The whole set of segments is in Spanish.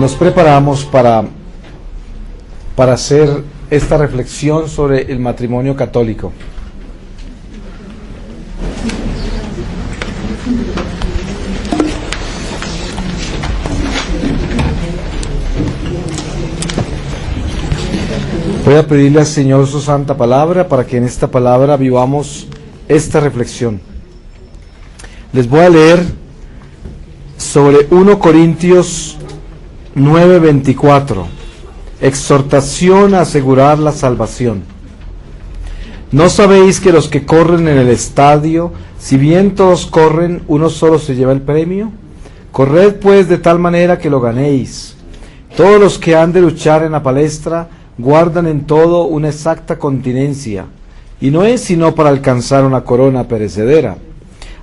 Nos preparamos para hacer esta reflexión sobre el matrimonio católico. Voy a pedirle al Señor su santa palabra para que en esta palabra vivamos esta reflexión. Les voy a leer sobre 1 Corintios 9:24, exhortación a asegurar la salvación. ¿No sabéis que los que corren en el estadio, si bien todos corren, uno solo se lleva el premio? Corred pues de tal manera que lo ganéis. Todos los que han de luchar en la palestra guardan en todo una exacta continencia, y no es sino para alcanzar una corona perecedera,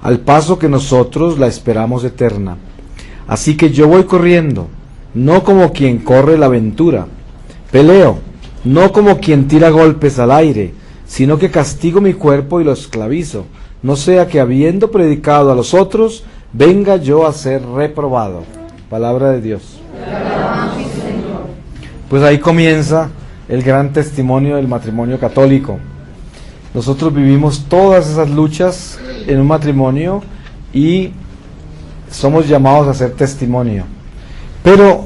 al paso que nosotros la esperamos eterna. Así que yo voy corriendo, no como quien corre la aventura, peleo, no como quien tira golpes al aire, sino que castigo mi cuerpo y lo esclavizo, no sea que habiendo predicado a los otros, venga yo a ser reprobado. Palabra de Dios. Pues ahí comienza el gran testimonio del matrimonio católico. Nosotros vivimos todas esas luchas en un matrimonio y somos llamados a hacer testimonio. Pero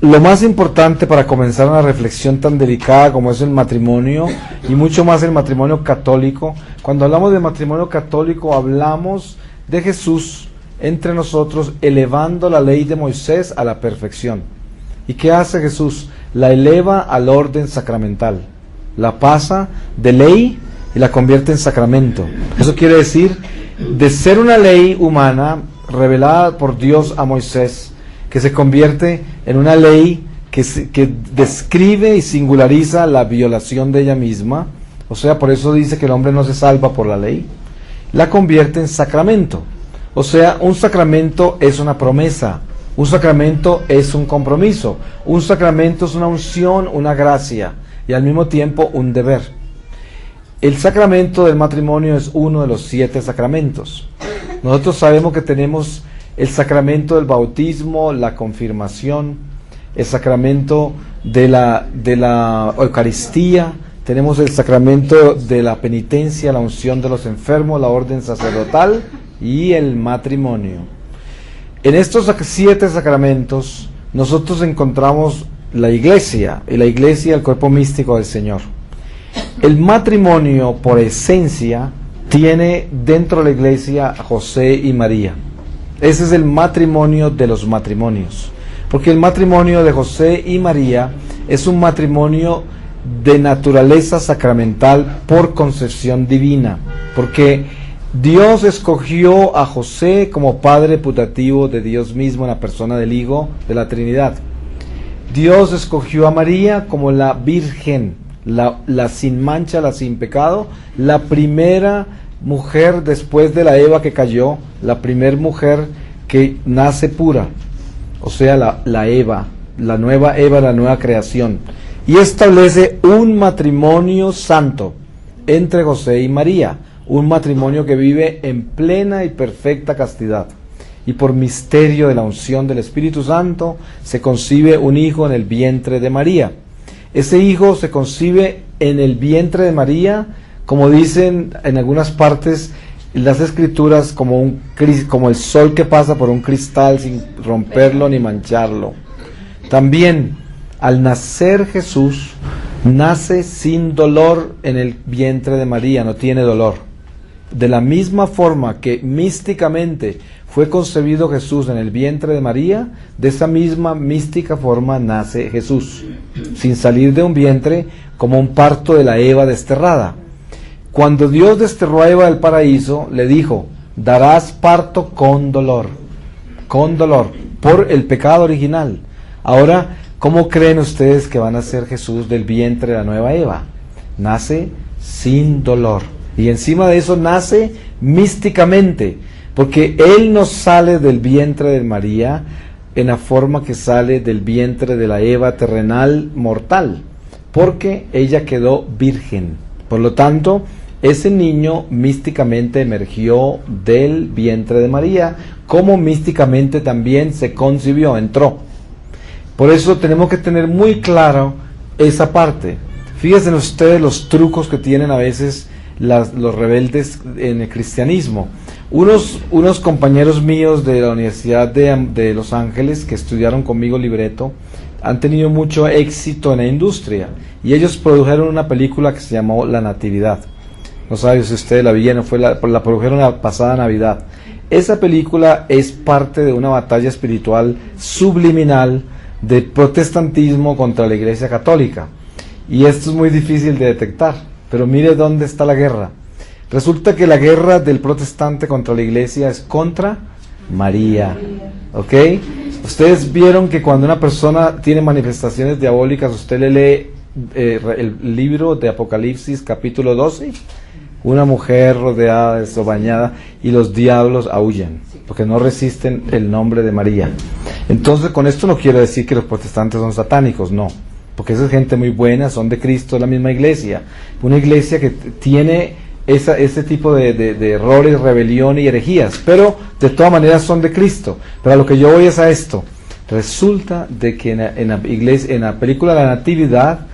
lo más importante para comenzar una reflexión tan delicada como es el matrimonio, y mucho más el matrimonio católico, cuando hablamos de matrimonio católico hablamos de Jesús entre nosotros elevando la ley de Moisés a la perfección. ¿Y qué hace Jesús? La eleva al orden sacramental, la pasa de ley y la convierte en sacramento. Eso quiere decir, de ser una ley humana revelada por Dios a Moisés, que se convierte en una ley que describe y singulariza la violación de ella misma, o sea, por eso dice que el hombre no se salva por la ley, la convierte en sacramento. O sea, un sacramento es una promesa, un sacramento es un compromiso, un sacramento es una unción, una gracia, y al mismo tiempo un deber. El sacramento del matrimonio es uno de los 7 sacramentos. Nosotros sabemos que tenemos el sacramento del bautismo, la confirmación, el sacramento de la Eucaristía, tenemos el sacramento de la penitencia, la unción de los enfermos, la orden sacerdotal y el matrimonio. En estos 7 sacramentos nosotros encontramos la iglesia, y la iglesia el cuerpo místico del Señor. El matrimonio por esencia tiene dentro de la iglesia a José y María. Ese es el matrimonio de los matrimonios, porque el matrimonio de José y María es un matrimonio de naturaleza sacramental por concepción divina, porque Dios escogió a José como padre putativo de Dios mismo en la persona del Hijo de la Trinidad. Dios escogió a María como la virgen, la sin mancha, la sin pecado, la primera mujer después de la Eva que cayó, la primer mujer que nace pura, o sea, la Eva, la nueva Eva, la nueva creación, y establece un matrimonio santo entre José y María, un matrimonio que vive en plena y perfecta castidad, y por misterio de la unción del Espíritu Santo se concibe un hijo en el vientre de María. Ese hijo se concibe en el vientre de María, como dicen en algunas partes las escrituras, como el sol que pasa por un cristal sin romperlo ni mancharlo. También, al nacer Jesús, nace sin dolor en el vientre de María, no tiene dolor. De la misma forma que místicamente fue concebido Jesús en el vientre de María, de esa misma mística forma nace Jesús, sin salir de un vientre, como un parto de la Eva desterrada. Cuando Dios desterró a Eva del paraíso, le dijo: darás parto con dolor, por el pecado original. Ahora, ¿cómo creen ustedes que van a ser Jesús del vientre de la nueva Eva? Nace sin dolor. Y encima de eso nace místicamente, porque Él no sale del vientre de María en la forma que sale del vientre de la Eva terrenal mortal, porque ella quedó virgen. Por lo tanto, ese niño místicamente emergió del vientre de María, como místicamente también se concibió, entró. Por eso tenemos que tener muy claro esa parte. Fíjense ustedes los trucos que tienen a veces los rebeldes en el cristianismo. Unos compañeros míos de la Universidad de Los Ángeles que estudiaron conmigo libreto han tenido mucho éxito en la industria y ellos produjeron una película que se llamó La Natividad. No sabe si ustedes la vieron, la produjeron la pasada Navidad. Esa película es parte de una batalla espiritual subliminal de protestantismo contra la Iglesia Católica. Y esto es muy difícil de detectar, pero mire dónde está la guerra. Resulta que la guerra del protestante contra la Iglesia es contra María. ¿Ok? Ustedes vieron que cuando una persona tiene manifestaciones diabólicas, usted le lee el libro de Apocalipsis capítulo 12, una mujer rodeada de bañada y los diablos aúllan, porque no resisten el nombre de María. Entonces, con esto no quiero decir que los protestantes son satánicos, no, porque esa es gente muy buena, son de Cristo, es la misma iglesia, una iglesia que tiene ese tipo de errores, rebelión y herejías, pero de todas maneras son de Cristo. Pero a lo que yo voy es a esto. Resulta de que en la película La Natividad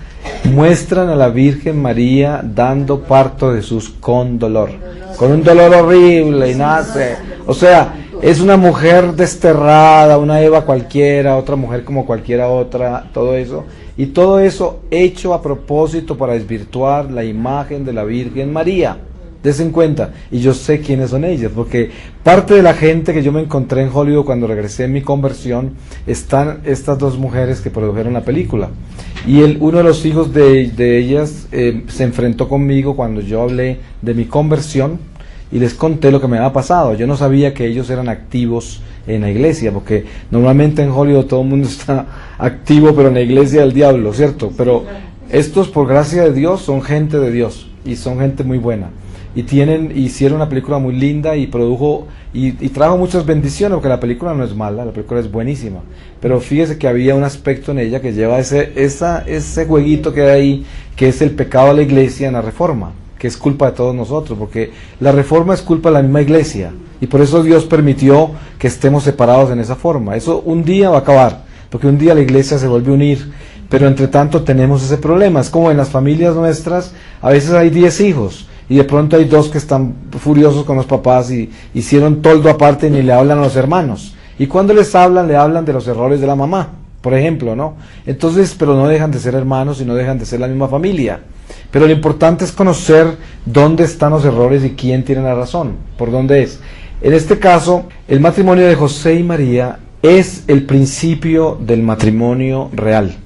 muestran a la Virgen María dando parto de Jesús con dolor, con un dolor horrible, y nace, o sea, es una mujer desterrada, una Eva cualquiera, otra mujer como cualquiera otra, todo eso, y todo eso hecho a propósito para desvirtuar la imagen de la Virgen María. Desen cuenta, y yo sé quiénes son ellas, porque parte de la gente que yo me encontré en Hollywood cuando regresé en mi conversión, están estas dos mujeres que produjeron la película, y uno de los hijos de ellas se enfrentó conmigo cuando yo hablé de mi conversión, y les conté lo que me había pasado. Yo no sabía que ellos eran activos en la iglesia, porque normalmente en Hollywood todo el mundo está activo, pero en la iglesia del diablo, ¿cierto? Pero estos, por gracia de Dios, son gente de Dios, y son gente muy buena. Hicieron una película muy linda y produjo y trajo muchas bendiciones, porque la película no es mala, la película es buenísima, pero fíjese que había un aspecto en ella que lleva ese jueguito que hay ahí, que es el pecado de la iglesia en la reforma, que es culpa de todos nosotros, porque la reforma es culpa de la misma iglesia, y por eso Dios permitió que estemos separados en esa forma. Eso un día va a acabar, porque un día la iglesia se vuelve a unir, pero entre tanto tenemos ese problema. Es como en las familias nuestras, a veces hay 10 hijos, y de pronto hay 2 que están furiosos con los papás y hicieron toldo aparte y ni le hablan a los hermanos. Y cuando les hablan, le hablan de los errores de la mamá, por ejemplo, ¿no? Entonces, pero no dejan de ser hermanos y no dejan de ser la misma familia. Pero lo importante es conocer dónde están los errores y quién tiene la razón, por dónde es. En este caso, el matrimonio de José y María es el principio del matrimonio real.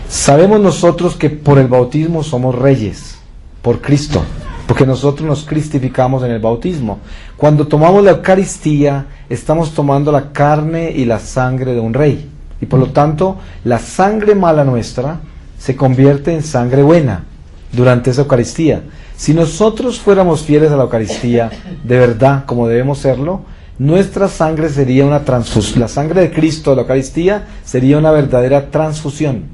Sabemos nosotros que por el bautismo somos reyes, por Cristo, porque nosotros nos cristificamos en el bautismo. Cuando tomamos la Eucaristía, estamos tomando la carne y la sangre de un rey, y por lo tanto, la sangre mala nuestra se convierte en sangre buena durante esa Eucaristía. Si nosotros fuéramos fieles a la Eucaristía, de verdad, como debemos serlo, nuestra sangre sería una transfusión. La sangre de Cristo de la Eucaristía sería una verdadera transfusión.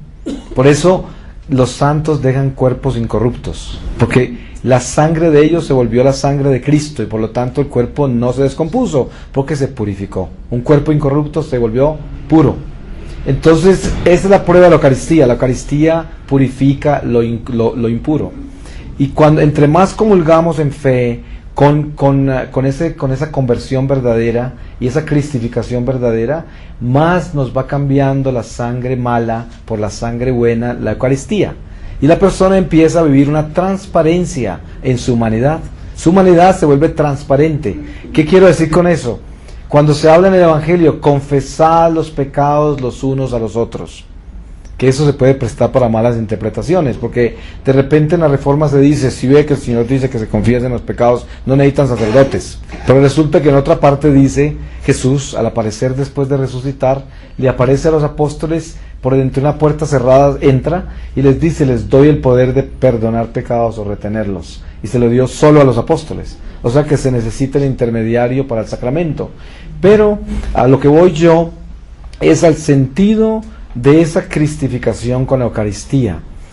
Por eso los santos dejan cuerpos incorruptos, porque la sangre de ellos se volvió la sangre de Cristo, y por lo tanto el cuerpo no se descompuso, porque se purificó. Un cuerpo incorrupto se volvió puro. Entonces, esa es la prueba de la Eucaristía. La Eucaristía purifica lo impuro. Y entre más comulgamos en fe, con esa conversión verdadera y esa cristificación verdadera, más nos va cambiando la sangre mala por la sangre buena, la Eucaristía. Y la persona empieza a vivir una transparencia en su humanidad. Su humanidad se vuelve transparente. ¿Qué quiero decir con eso? Cuando se habla en el Evangelio, confesad los pecados los unos a los otros, que eso se puede prestar para malas interpretaciones, porque de repente en la Reforma se dice, si ve que el Señor dice que se confiesen los pecados, no necesitan sacerdotes, pero resulta que en otra parte dice, Jesús, al aparecer después de resucitar, le aparece a los apóstoles por dentro de una puerta cerrada, entra y les dice, les doy el poder de perdonar pecados o retenerlos, y se lo dio solo a los apóstoles, o sea que se necesita el intermediario para el sacramento. Pero a lo que voy yo es al sentido de esa cristificación con la Eucaristía.